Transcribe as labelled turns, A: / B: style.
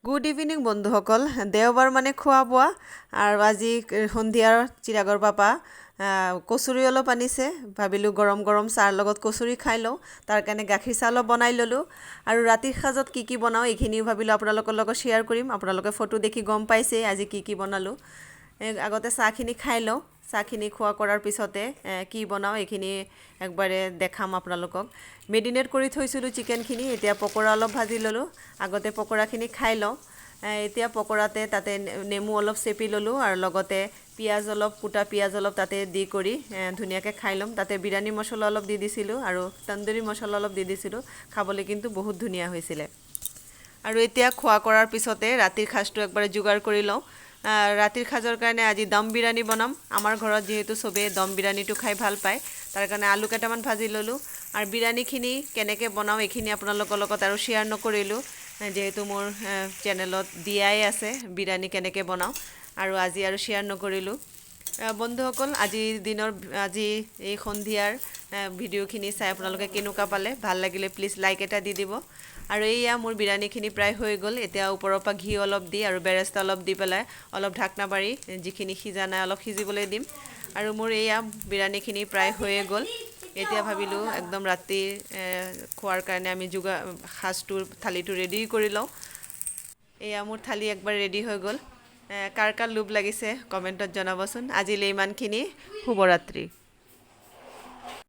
A: Good evening বন্ধুসকল। দেওবাৰ মানে খোৱা বোৱা আৰু আজি সন্ধিয়াৰ চিৰাগৰ পাপা কচুৰি অলপ আনিছে। ভাবিলোঁ গৰম গৰম চাহৰ লগত কচুৰি খাই লওঁ, তাৰ কাৰণে গাখীৰ চাহ অলপ বনাই ল'লোঁ। আৰু ৰাতিৰ সাজত কি বনাওঁ এইখিনিও ভাবিলোঁ আপোনালোকৰ লগত শ্বেয়াৰ কৰিম। আপোনালোকে ফটো দেখি গম পাইছেই আজি কি বনালোঁ। আগতে চাহখিনি খাই লওঁ, চাহখিনি খোৱা কৰাৰ পিছতে কি বনাওঁ এইখিনি একবাৰে দেখাম আপোনালোকক। মেৰিনেট কৰি থৈছিলোঁ চিকেনখিনি, এতিয়া পকৰা অলপ ভাজি ল'লোঁ। আগতে পকৰাখিনি খাই লওঁ। এতিয়া পকৰাতে তাতে নেমু অলপ চেপি ল'লোঁ আৰু লগতে পিঁয়াজ অলপ, কুটা পিঁয়াজ অলপ তাতে দি কৰি ধুনীয়াকৈ খাই ল'ম। তাতে বিৰিয়ানী মছলা অলপ দি দিছিলোঁ আৰু তন্দুৰী মছলা অলপ দি দিছিলোঁ। খাবলৈ কিন্তু বহুত ধুনীয়া হৈছিলে। আৰু এতিয়া খোৱা কৰাৰ পিছতে ৰাতিৰ সাজটো একবাৰে যোগাৰ কৰি লওঁ। ৰাতিৰ সাজৰ কাৰণে আজি দম বিৰিয়ানী বনাম। আমাৰ ঘৰত যিহেতু চবেই দম বিৰিয়ানীটো খাই ভাল পায়, তাৰ কাৰণে আলু কেইটামান ভাজি ল'লোঁ। আৰু বিৰিয়ানীখিনি কেনেকৈ বনাওঁ এইখিনি আপোনালোকৰ লগত আৰু শ্বেয়াৰ নকৰিলোঁ, যিহেতু মোৰ চেনেলত দিয়াই আছে বিৰিয়ানী কেনেকৈ বনাওঁ, আৰু আজি আৰু শ্বেয়াৰ নকৰিলোঁ। বন্ধুসকল, আজি এই সন্ধিয়াৰ ভিডিঅ'খিনি চাই আপোনালোকে কেনেকুৱা পালে, ভাল লাগিলে প্লিজ লাইক এটা দি দিব। আৰু এইয়া মোৰ বিৰিয়ানীখিনি প্ৰায় হৈ গ'ল। এতিয়া ওপৰৰ পৰা ঘি অলপ দি আৰু বেৰেস্তা অলপ দি পেলাই অলপ ঢাকনা মাৰি যিখিনি সিজা নাই অলপ সিজিবলৈ দিম। আৰু মোৰ এইয়া বিৰিয়ানীখিনি প্ৰায় হৈয়ে গ'ল। এতিয়া ভাবিলোঁ একদম ৰাতিৰ খোৱাৰ কাৰণে আমি সাজটোৰ থালিটো ৰেডি কৰি লওঁ। এয়া মোৰ থালি একবাৰ ৰেডি হৈ গ'ল। কাৰ কাৰ লোভ লাগিছে কমেণ্টত জনাবচোন। আজিলৈ ইমানখিনি, শুভৰাত্ৰি।